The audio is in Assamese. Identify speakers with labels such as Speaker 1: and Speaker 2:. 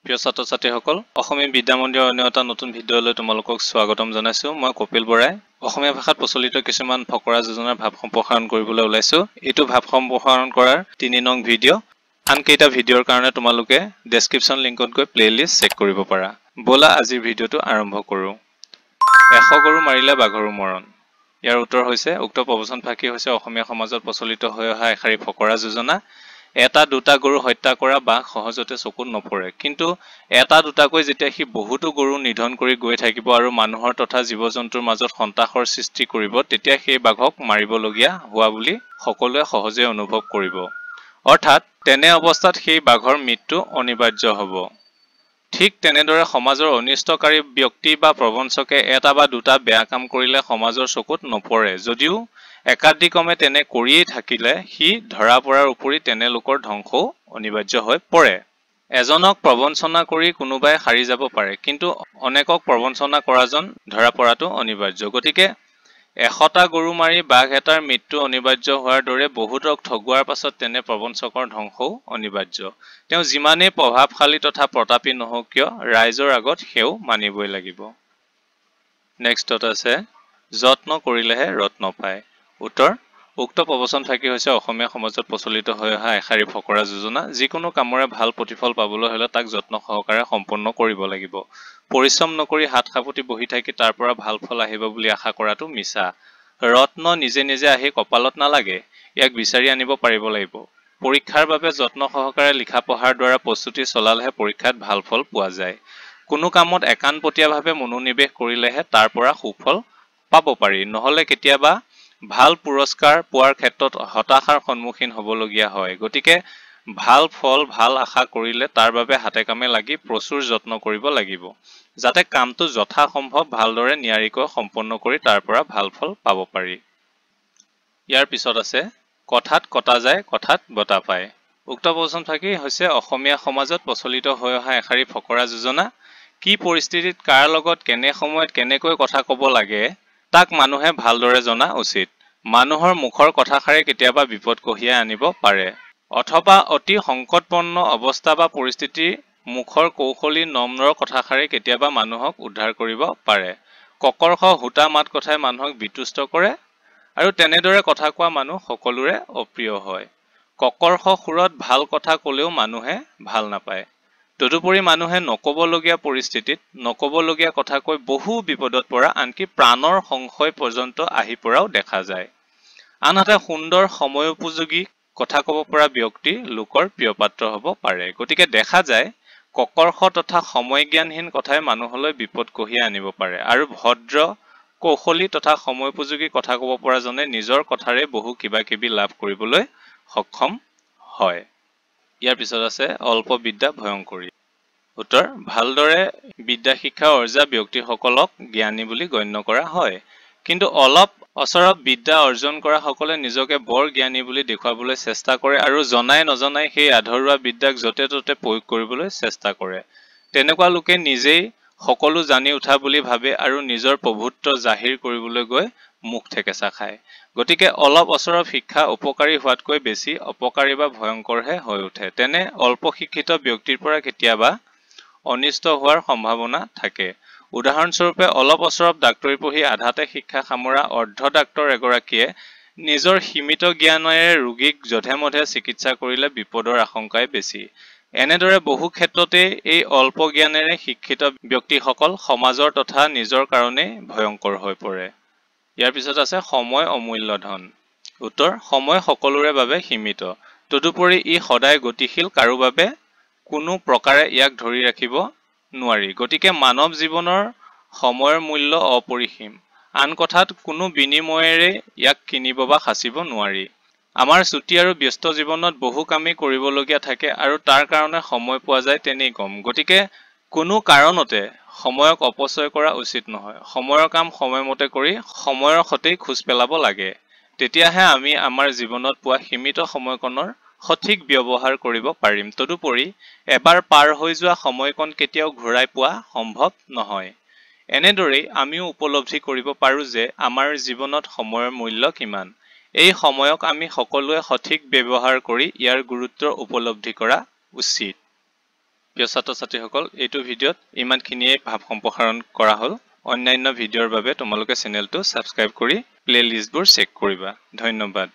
Speaker 1: প্ৰিয় ছাত্ৰ-ছাত্ৰীসকল অসমীয়া বিদ্যা মন্দিৰৰ অন্য এটা নতুন ভিডিঅ'লৈ তোমালোকক স্বাগতম জনাইছো মই কপিল বৰাই অসমীয়া ভাষাত প্ৰচলিত কিছুমান ফকৰা যোজনাৰ ভাৱ সম্প্ৰসাৰণ কৰিবলৈ ওলাইছো এইটো ভাৱ সম্প্ৰসাৰণ কৰাৰ 3 নং ভিডিঅ' আনকেইটা ভিডিঅ'ৰ কাৰণে তোমালোকে ডেসক্ৰিপচন লিংকত গৈ প্লেলিষ্ট চেক কৰিব পাৰা বলা আজিৰ ভিডিঅ'টো আৰম্ভ কৰো 100 গৰু মাৰিলে বাঘৰো মৰণ ইয়াৰ উত্তৰ হৈছে উক্ত প্ৰবচন ফাকি হৈছে অসমীয়া সমাজত প্ৰচলিত হৈ অহা এষাৰি ফকৰা যোজনা এটা দুটা গৰু হত্যা কৰা বাঘ সহজতে চকুত নপৰে কিন্তু এটা দুটাকৈ যেতিয়া হি বহুতো গৰু নিধন কৰি গৈ থাকিব আৰু মানুহৰ তথা জীৱ-জন্তুৰ মাজত সন্তাসৰ সৃষ্টি কৰিব তেতিয়া সেই বাঘক মাৰিবলগীয়া হোৱা বুলি সকলোৱে সহজে অনুভৱ কৰিব অৰ্থাৎ তেনে অৱস্থাত সেই বাঘৰ মৃত্যু অনিবাৰ্য হ'ব ঠিক তেনেদৰে সমাজৰ অনিষ্টকাৰী ব্যক্তি বা প্ৰবঞ্চকে এটা বা দুটা বেয়া কাম কৰিলে সমাজৰ চকুত নপৰে যদিও একাধিক্ৰমে তেনে কৰিয়েই থাকিলে হি ধৰা পৰাৰ উপৰি তেনে লোকৰ ধ্বংসও অনিবাৰ্য হৈ পৰে এজনক প্ৰবঞ্চনা কৰি কোনোবাই হাৰি যাব পাৰে কিন্তু অনেকক প্ৰবঞ্চনা কৰাজন ধৰা পৰাটো অনিবাৰ্য গতিকে 100টা গৰু মাৰি বাঘ এটাৰ মৃত্যু অনিবাৰ্য হোৱাৰ দৰে বহুতক ঠগুৱাৰ পাছত তেনে প্ৰবঞ্চকৰ ধ্বংসও অনিবাৰ্য তেওঁ যিমানেই প্ৰভাৱশালী তথা প্ৰতাপী নহওক কিয় ৰাইজৰ আগত হেও মানিবই লাগিব নেক্সটত আছে যত্ন কৰিলেহে ৰত্ন পায় উত্তৰ উক্ত প্ৰবচন থাকি হৈছে অসমীয়া সমাজত প্ৰচলিত হৈ অহা এষাৰি ফকৰা যোজনা যিকোনো কামৰে ভাল প্ৰতিফল পাবলৈ হলে তাক যত্ন সহকাৰে সম্পন্ন কৰিব লাগিব পৰিশ্ৰম নকৰি হাত সাপতি বহি থাকি তাৰ পৰা ভাল ফল আহিব বুলি আশা কৰাটো মিছা ৰত্ন নিজে নিজে আহি কপালত নালাগে ইয়াক বিচাৰি আনিব পাৰিব লাগিব পৰীক্ষাৰ বাবে যত্ন সহকাৰে লিখা পঢ়াৰ দ্বাৰা প্ৰস্তুতি চলালেহে পৰীক্ষাত ভাল ফল পোৱা যায় কোনো কামত একান্তপতীয়াভাৱে মনোনিৱেশ কৰিলেহে তাৰ পৰা সুফল পাব পাৰি নহলে কেতিয়াবা ভাল পুৰস্কাৰ পোৱাৰ ক্ষেত্ৰত হতাশাৰ সন্মুখীন হ'বলগীয়া হয় গতিকে ভাল ফল ভাল আশা কৰিলে তাৰ বাবে হাতে কামে লাগি প্ৰচুৰ যত্ন কৰিব লাগিব যাতে কামটো যথা সম্ভৱ ভালদৰে নিয়াৰিকৈ সম্পন্ন কৰি তাৰ পৰা ভাল ফল পাব পাৰি ইয়াৰ পিছত আছে কথাত কটা যায় কথাত বটা পায় উক্ত প্ৰবচন থাকি হৈছে অসমীয়া সমাজত প্ৰচলিত হৈ অহা এষাৰি ফকৰা যোজনা কি পৰিস্থিতিত কাৰ লগত কেনে সময়ত কেনেকৈ কথা ক'ব লাগে তাক মানুহে ভালদৰে জনা উচিত মানুহৰ মুখৰ কথাষাৰে কেতিয়াবা বিপদ কঢ়িয়াই আনিব পাৰে অথবা অতি সংকটপন্ন অৱস্থা বা পৰিস্থিতিৰ মুখৰ কৌশলী নম্ৰ কথাষাৰে কেতিয়াবা মানুহক উদ্ধাৰ কৰিব পাৰে ককৰ্ষ হুতা মাত কথাই মানুহক বিতুষ্ট কৰে আৰু তেনেদৰে কথা কোৱা মানুহ সকলোৰে অপ্ৰিয় হয় ককৰ্ষ সুৰত ভাল কথা ক'লেও মানুহে ভাল নাপায় তদুপৰি মানুহে নকবলগীয়া পৰিস্থিতিত নকবলগীয়া কথা কৈ বহু বিপদত পৰা আনকি প্ৰাণৰ সংশয় পৰ্যন্ত আহি পৰাও দেখা যায় আনহাতে সুন্দৰ সময় উপযোগী কথা ক'ব পৰা ব্যক্তি লোকৰ প্ৰিয়পাত্ৰ হ'ব পাৰে গতিকে দেখা যায় ককৰ্ষ তথা সময় জ্ঞানহীন কথাই মানুহলৈ বিপদ কঢ়িয়াই আনিব পাৰে আৰু ভদ্ৰ কৌশলী তথা সময় উপযোগী কথা ক'ব পৰা জনে নিজৰ কথাৰে বহু কিবা কিবি লাভ কৰিবলৈ সক্ষম হয় ইয়াৰ পিছত আছে অল্প বিদ্যা ভয়ংকৰী উত্তৰ ভালদৰে বিদ্যা শিক্ষা অৰ্জা ব্যক্তিসকলক জ্ঞানী বুলি গণ্য কৰা হয় কিন্তু অলপ অচৰব বিদ্যা অৰ্জন কৰা সকলে নিজকে বৰ জ্ঞানী বুলি দেখুৱাবলৈ চেষ্টা কৰে আৰু জনাই নজনাই সেই আধৰুৱা বিদ্যাক যতে ততে প্ৰয়োগ কৰিবলৈ চেষ্টা কৰে তেনেকুৱা লোকে নিজেই সকলো জানি উঠা বুলি ভাবে আৰু নিজৰ প্ৰভুত্ব জাহিৰ কৰিবলৈ গৈ মুখ থেকেচা খায় গতিকে অলপ অচৰব শিক্ষা উপকাৰী হোৱাতকৈ বেছি অপকাৰী বা ভয়ংকৰহে হৈ উঠে তেনে অল্প শিক্ষিত ব্যক্তিৰ পৰা কেতিয়াবা অনিষ্ট হোৱাৰ সম্ভাৱনা থাকে উদাহৰণস্বৰূপে অলপ অচৰব ডাক্তৰী পঢ়ি আধাতে শিক্ষা সামৰা অৰ্ধ ডাক্তৰ এগৰাকীয়ে নিজৰ সীমিত জ্ঞানেৰে ৰোগীক যধে-মধে চিকিৎসা কৰিলে বিপদৰ আশংকাই বেছি এনেদৰে বহু ক্ষেত্ৰতে এই অল্প জ্ঞানেৰে শিক্ষিত ব্যক্তিসকল সমাজৰ তথা নিজৰ কাৰণে ভয়ংকৰ হৈ পৰে ইয়াৰ পিছত আছে সময় অমূল্য ধন উত্তৰ সময় সকলোৰে বাবে সীমিত তদুপৰি ই সদায় গতিশীল কাৰো বাবে কোনো প্ৰকাৰে ইয়াক ধৰি ৰাখিব নোৱাৰি গতিকে মানৱ জীৱনৰ সময়ৰ মূল্য অপৰিসীম আন কথাত কোনো বিনিময়েৰে ইয়াক কিনিব বা সাচিব নোৱাৰি আমাৰ ছুটি আৰু ব্যস্ত জীৱনত বহু কামেই কৰিবলগীয়া থাকে আৰু তাৰ কাৰণে সময় পোৱা যায় তেনেই কম গতিকে কোনো কাৰণতে সময়ক অপচয় কৰা উচিত নহয় সময়ৰ কাম সময়মতে কৰি সময়ৰ সতেই খোজ পেলাব লাগে তেতিয়াহে আমি আমাৰ জীৱনত পোৱা সীমিত সময়কণৰ সঠিক ব্যৱহাৰ কৰিব পাৰিম তদুপৰি এবাৰ পাৰ হৈ যোৱা সময়কণ কেতিয়াও ঘূৰাই পোৱা সম্ভৱ নহয় এনেদৰেই আমিও উপলব্ধি কৰিব পাৰো যে আমাৰ জীৱনত সময়ৰ মূল্য কিমান এই সময়ক আমি সকলোৱে সঠিক ব্যৱহাৰ কৰি ইয়াৰ গুৰুত্ব উপলব্ধি কৰা উচিত প্ৰিয় ছাত্ৰ-ছাত্ৰীসকল, এইটো ভিডিঅ'ত ইমানখিনিয়ে ভাৱ সম্প্ৰসাৰণ কৰা হ'ল। অন্যান্য ভিডিঅ'ৰ বাবে তোমালোকে চেনেলটো ছাবস্ক্ৰাইব কৰি প্লেলিষ্টবোৰ চেক কৰিবা। ধন্যবাদ।